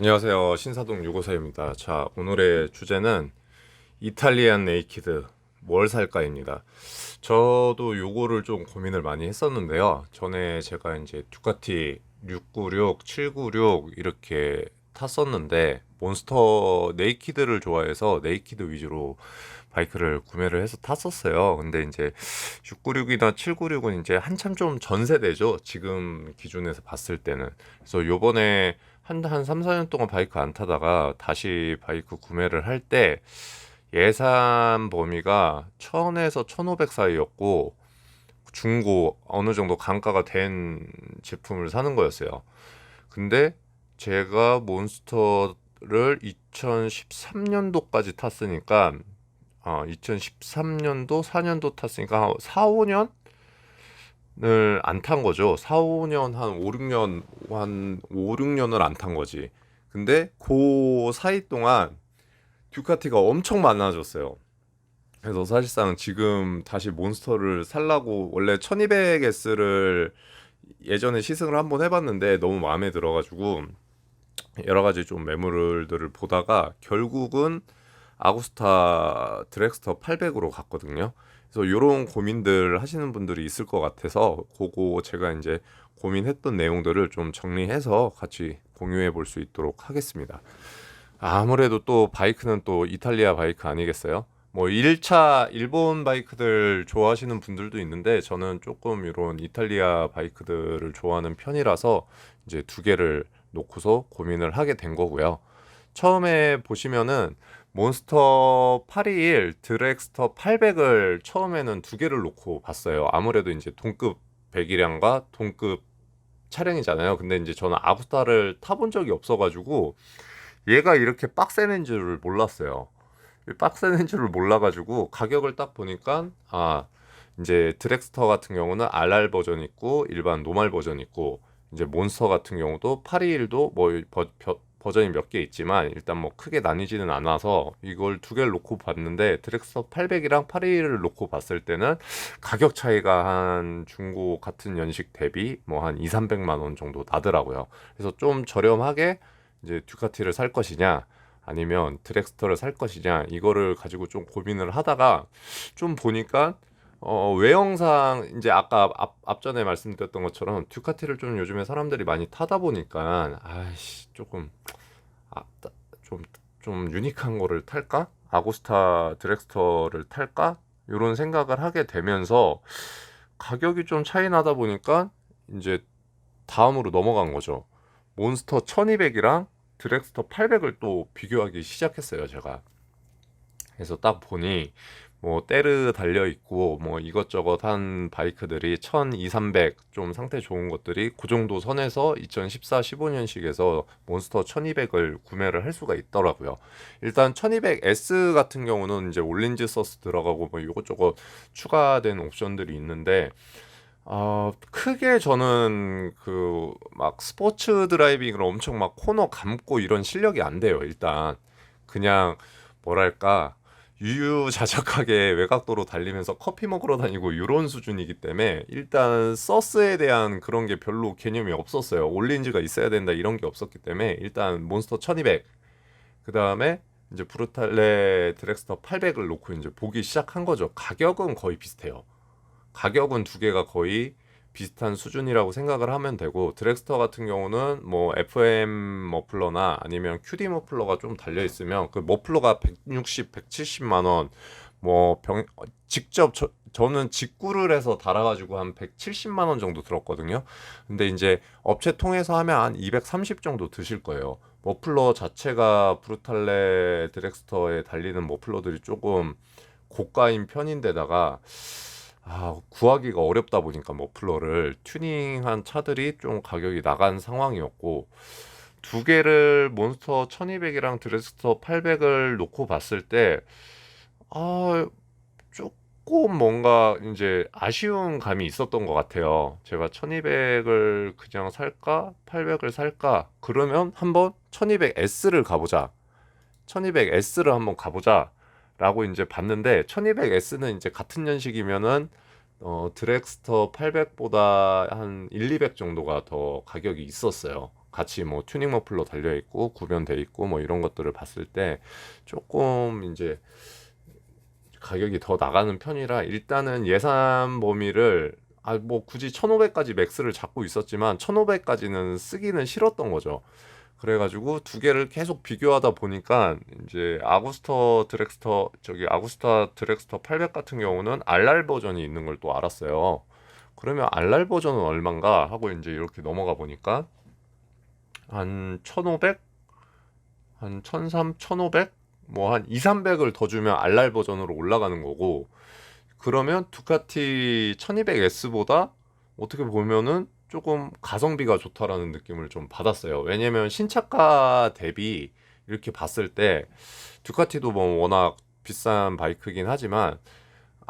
안녕하세요. 신사동 654입니다. 자, 오늘의 주제는 이탈리안 네이키드 뭘 살까입니다. 저도 요거를 좀 고민을 많이 했었는데요. 전에 제가 이제 두카티 696, 796 이렇게 탔었는데 몬스터 네이키드를 좋아해서 네이키드 위주로 바이크를 구매를 해서 탔었어요. 근데 이제 696이나 796은 이제 한참 좀 전세대죠. 지금 기준에서 봤을 때는. 그래서 요번에 한 3, 4년 동안 바이크 안 타다가 다시 바이크 구매를 할 때 예산 범위가 1000에서 1500 사이였고 중고 어느 정도 강가가 된 제품을 사는 거였어요. 근데 제가 몬스터를 2013년도까지 탔으니까 2013년도, 4년도 탔으니까 한 4, 5년을 안 탄 거죠. 4, 5년, 한 5, 6년, 한 5, 6년을 안 탄 거지. 근데 그 사이 동안 듀카티가 엄청 많아졌어요. 그래서 사실상 지금 다시 몬스터를 살라고 원래 1200S를 예전에 시승을 한번 해봤는데 너무 마음에 들어가지고 여러 가지 좀 매물들을 보다가 결국은 아구스타 드렉스터 800으로 갔거든요. 그래서 이런 고민들 하시는 분들이 있을 것 같아서 그거 제가 이제 고민했던 내용들을 좀 정리해서 같이 공유해 볼 수 있도록 하겠습니다. 아무래도 또 바이크는 또 이탈리아 바이크 아니겠어요? 뭐 1차 일본 바이크들 좋아하시는 분들도 있는데 저는 조금 이런 이탈리아 바이크들을 좋아하는 편이라서 이제 두 개를 놓고서 고민을 하게 된 거고요. 처음에 보시면은 몬스터 821 드렉스터 800을 처음에는 두 개를 놓고 봤어요. 아무래도 이제 동급 배기량과 동급 차량이잖아요. 근데 이제 저는 아구스타를 타본 적이 없어가지고 얘가 이렇게 빡세는 줄을 몰랐어요. 빡세는 줄을 몰라가지고 가격을 딱 보니까 이제 드렉스터 같은 경우는 RR 버전 있고 일반 노말 버전 있고 이제 몬스터 같은 경우도 821도 뭐 버전이 몇 개 있지만 일단 뭐 크게 나뉘지는 않아서 이걸 두 개를 놓고 봤는데 드렉스터 800이랑 821을 놓고 봤을 때는 가격 차이가 한 중고 같은 연식 대비 뭐 한 2, 300만 원 정도 나더라고요. 그래서 좀 저렴하게 이제 듀카티를 살 것이냐 아니면 드렉스터를 살 것이냐 이거를 가지고 좀 고민을 하다가 좀 보니까 외형상 이제 아까 앞전에 말씀드렸던 것처럼 듀카티를 좀 요즘에 사람들이 많이 타다 보니까 아이씨 조금 아, 좀, 좀 유니크한 거를 탈까? 아구스타 드렉스터를 탈까? 이런 생각을 하게 되면서 가격이 좀 차이 나다 보니까 이제 다음으로 넘어간 거죠. 몬스터 1200이랑 드렉스터 800을 또 비교하기 시작했어요, 제가. 그래서 딱 보니 뭐 때르 달려 있고 뭐 이것저것 한 바이크들이 1200, 300 좀 상태 좋은 것들이 그 정도 선에서 2014, 15년식에서 몬스터 1200을 구매를 할 수가 있더라고요. 일단 1200S 같은 경우는 이제 올린지 서스 들어가고 뭐 이것저것 추가된 옵션들이 있는데 크게 저는 그 막 스포츠 드라이빙을 엄청 막 코너 감고 이런 실력이 안 돼요. 일단 그냥 뭐랄까 유유자적하게 외곽도로 달리면서 커피 먹으러 다니고 이런 수준이기 때문에 일단 서스에 대한 그런 게 별로 개념이 없었어요. 올린지가 있어야 된다 이런 게 없었기 때문에 일단 몬스터 1200 그 다음에 이제 브루탈레 드렉스터 800을 놓고 이제 보기 시작한 거죠. 가격은 거의 비슷해요. 가격은 두 개가 거의 비슷한 수준이라고 생각을 하면 되고 드렉스터 같은 경우는 뭐 FM 머플러나 아니면 QD 머플러가 좀 달려 있으면 그 머플러가 160, 170만 원 뭐 직접 저는 직구를 해서 달아가지고 한 170만 원 정도 들었거든요. 근데 이제 업체 통해서 하면 한 230 정도 드실 거예요. 머플러 자체가 브루탈레 드렉스터에 달리는 머플러들이 조금 고가인 편인데다가 구하기가 어렵다 보니까 머플러를 튜닝한 차들이 좀 가격이 나간 상황이었고 두 개를 몬스터 1200이랑 드렉스터 800을 놓고 봤을 때 조금 뭔가 이제 아쉬운 감이 있었던 것 같아요. 제가 1200을 그냥 살까? 800을 살까? 그러면 한번 1200S를 가보자. 1200S를 한번 가보자. 라고 이제 봤는데 1200S는 이제 같은 연식이면은 드렉스터 800보다 한 1, 200 정도가 더 가격이 있었어요. 같이 뭐 튜닝 머플러 달려 있고 구변돼 있고 뭐 이런 것들을 봤을 때 조금 이제 가격이 더 나가는 편이라 일단은 예산 범위를 뭐 굳이 1500까지 맥스를 잡고 있었지만 1500까지는 쓰기는 싫었던 거죠. 그래가지고 두 개를 계속 비교하다 보니까 이제 아구스타 드렉스터 800 같은 경우는 알랄 버전이 있는 걸 또 알았어요. 그러면 알랄 버전은 얼만가 하고 이제 이렇게 넘어가 보니까 한 1500, 한 1300, 1500, 뭐 한 2, 300을 더 주면 알랄 버전으로 올라가는 거고, 그러면 두카티 1200S보다 어떻게 보면은 조금 가성비가 좋다라는 느낌을 좀 받았어요. 왜냐면 신차가 대비 이렇게 봤을 때 두카티도 뭐 워낙 비싼 바이크긴 하지만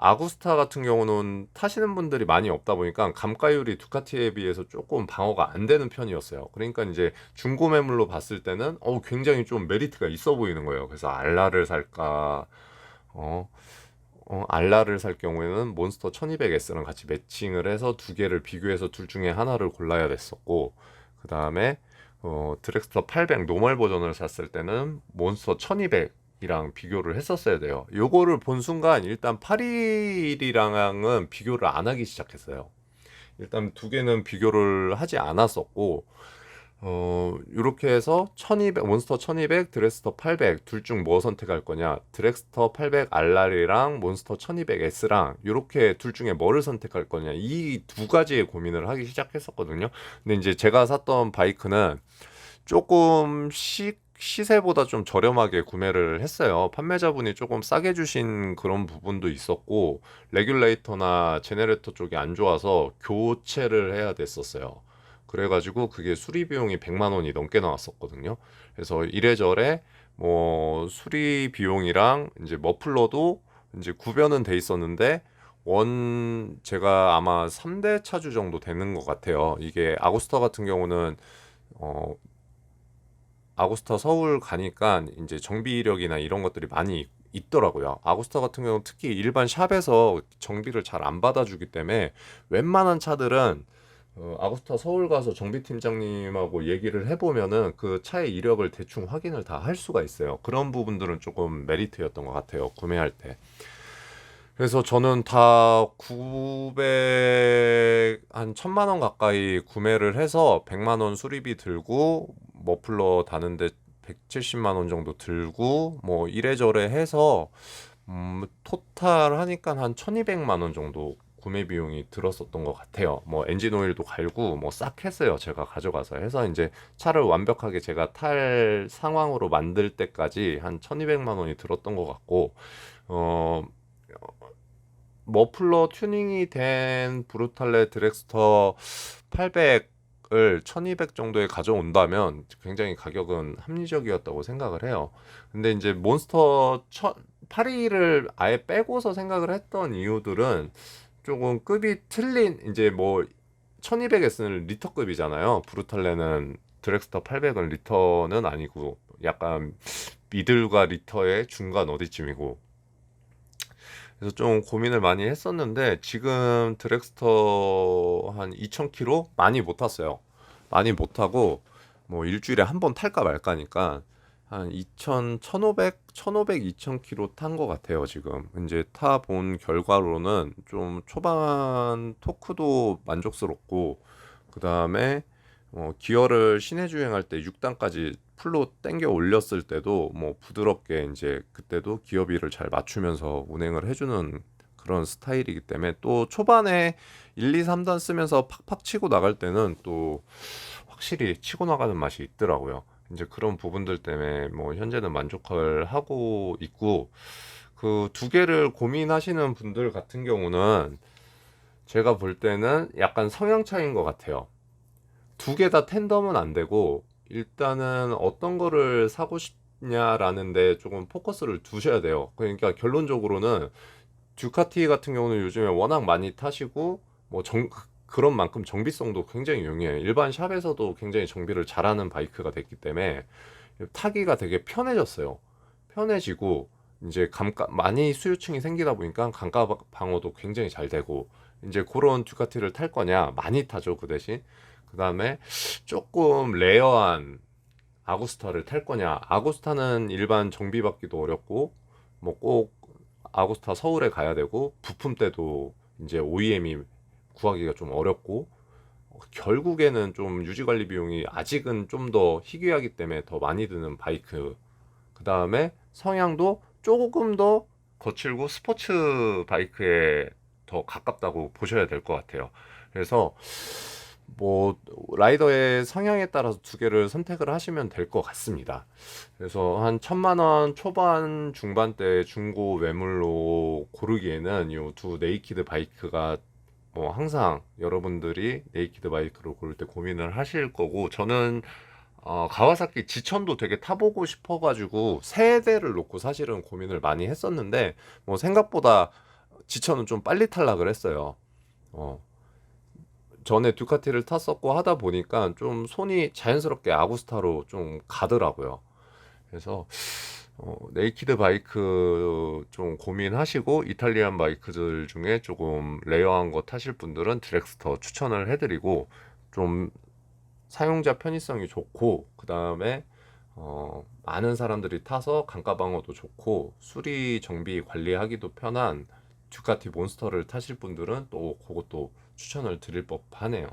아구스타 같은 경우는 타시는 분들이 많이 없다 보니까 감가율이 두카티에 비해서 조금 방어가 안 되는 편이었어요. 그러니까 이제 중고 매물로 봤을 때는 굉장히 좀 메리트가 있어 보이는 거예요. 그래서 알라를 살까, 어, 알라를 살 경우에는 몬스터 1200S랑 같이 매칭을 해서 두 개를 비교해서 둘 중에 하나를 골라야 됐었고, 그 다음에 드렉스터 800 노멀 버전을 샀을 때는 몬스터 1200이랑 비교를 했었어야 돼요. 요거를 본 순간 일단 811이랑은 비교를 안 하기 시작했어요. 일단 두 개는 비교를 하지 않았었고, 요렇게 해서 1200, 몬스터 1200, 드렉스터 800 둘 중 뭐 선택할 거냐? 드렉스터 800 알랄이랑 몬스터 1200S랑 요렇게 둘 중에 뭐를 선택할 거냐? 이 두 가지의 고민을 하기 시작했었거든요. 근데 이제 제가 샀던 바이크는 조금 시세보다 좀 저렴하게 구매를 했어요. 판매자분이 조금 싸게 주신 그런 부분도 있었고, 레귤레이터나 제네레이터 쪽이 안 좋아서 교체를 해야 됐었어요. 그래가지고 그게 수리 비용이 100만 원이 넘게 나왔었거든요. 그래서 이래저래 뭐 수리 비용이랑 이제 머플러도 이제 구변은 돼 있었는데 제가 아마 3대 차주 정도 되는 것 같아요. 이게 아구스타 같은 경우는 어, 아구스타 서울 가니까 이제 정비 이력이나 이런 것들이 많이 있더라고요. 아구스타 같은 경우는 특히 일반 샵에서 정비를 잘 안 받아주기 때문에 웬만한 차들은 아구스타 서울 가서 정비팀장님하고 얘기를 해보면은 그 차의 이력을 대충 확인을 다 할 수가 있어요. 그런 부분들은 조금 메리트였던 것 같아요. 구매할 때. 그래서 저는 다 900, 한 1000만 원 가까이 구매를 해서 100만 원 수리비 들고 머플러 다는데 170만 원 정도 들고 뭐 이래저래 해서 토탈 하니까 한 1200만 원 정도 구매 비용이 들었었던 것 같아요. 뭐 엔진 오일도 갈고 뭐 싹 했어요. 제가 가져가서 해서 이제 차를 완벽하게 제가 탈 상황으로 만들 때까지 한 1200만 원이 들었던 것 같고, 어 머플러 튜닝이 된 브루탈레 드렉스터 800을 1200 정도에 가져온다면 굉장히 가격은 합리적이었다고 생각을 해요. 근데 이제 몬스터 8위를 아예 빼고서 생각을 했던 이유들은 조금 급이 틀린, 이제 뭐 1200S는 리터급이잖아요. 브루탈레는 드렉스터 800은 리터는 아니고 약간 미들과 리터의 중간 어디쯤이고, 그래서 좀 고민을 많이 했었는데 지금 드렉스터 한 2000km 많이 못 탔어요. 많이 못 타고 뭐 일주일에 한 번 탈까 말까니까 한 2000, 1500, 1500, 2000km 탄 것 같아요. 지금 이제 타본 결과로는 좀 초반 토크도 만족스럽고, 그 다음에 기어를 시내 주행할 때 6단까지 풀로 땡겨 올렸을 때도 뭐 부드럽게 이제 그때도 기어비를 잘 맞추면서 운행을 해주는 그런 스타일이기 때문에, 또 초반에 1, 2, 3단 쓰면서 팍팍 치고 나갈 때는 또 확실히 치고 나가는 맛이 있더라고요. 이제 그런 부분들 때문에 뭐 현재는 만족을 하고 있고, 그 두 개를 고민하시는 분들 같은 경우는 제가 볼 때는 약간 성향 차이인 것 같아요. 두 개 다 텐덤은 안 되고 일단은 어떤 거를 사고 싶냐라는 데 조금 포커스를 두셔야 돼요. 그러니까 결론적으로는 듀카티 같은 경우는 요즘에 워낙 많이 타시고 뭐 그런 만큼 정비성도 굉장히 용이해요. 일반 샵에서도 굉장히 정비를 잘하는 바이크가 됐기 때문에 타기가 되게 편해졌어요. 편해지고 이제 감가 많이 수요층이 생기다 보니까 감가 방어도 굉장히 잘 되고, 이제 그런 듀카티를 탈 거냐, 많이 타죠 그 대신. 그다음에 조금 레어한 아구스타를 탈 거냐. 아구스타는 일반 정비 받기도 어렵고 뭐 꼭 아구스타 서울에 가야 되고 부품 때도 이제 OEM이 구하기가 좀 어렵고 결국에는 좀 유지 관리 비용이 아직은 좀 더 희귀하기 때문에 더 많이 드는 바이크. 그다음에 성향도 조금 더 거칠고 스포츠 바이크에 더 가깝다고 보셔야 될 것 같아요. 그래서 뭐 라이더의 성향에 따라서 두 개를 선택을 하시면 될 것 같습니다. 그래서 한 1,000만 원 초반 중반대 중고 매물로 고르기에는 이 두 네이키드 바이크가 뭐 항상 여러분들이 네이키드 바이크를 고를 때 고민을 하실 거고, 저는 가와사키 지천도 되게 타보고 싶어가지고 세 대를 놓고 사실은 고민을 많이 했었는데 뭐 생각보다 지천은 좀 빨리 탈락을 했어요. 어, 전에 듀카티를 탔었고 하다 보니까 좀 손이 자연스럽게 아구스타로 좀 가더라고요. 그래서 네이키드 바이크 좀 고민하시고 이탈리안 바이크들 중에 조금 레어한 거 타실 분들은 드렉스터 추천을 해드리고, 좀 사용자 편의성이 좋고 그 다음에 많은 사람들이 타서 강가 방어도 좋고 수리 정비 관리하기도 편한 듀카티 몬스터를 타실 분들은 또 그것도 추천을 드릴 법하네요.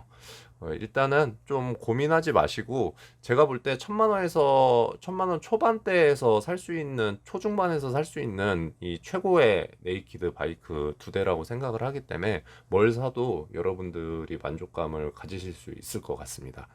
일단은 좀 고민하지 마시고, 제가 볼 때 1,000만 원에서 1,000만 원 초반대에서 살 수 있는, 초중반에서 살 수 있는 이 최고의 네이키드 바이크 두 대라고 생각을 하기 때문에 뭘 사도 여러분들이 만족감을 가지실 수 있을 것 같습니다.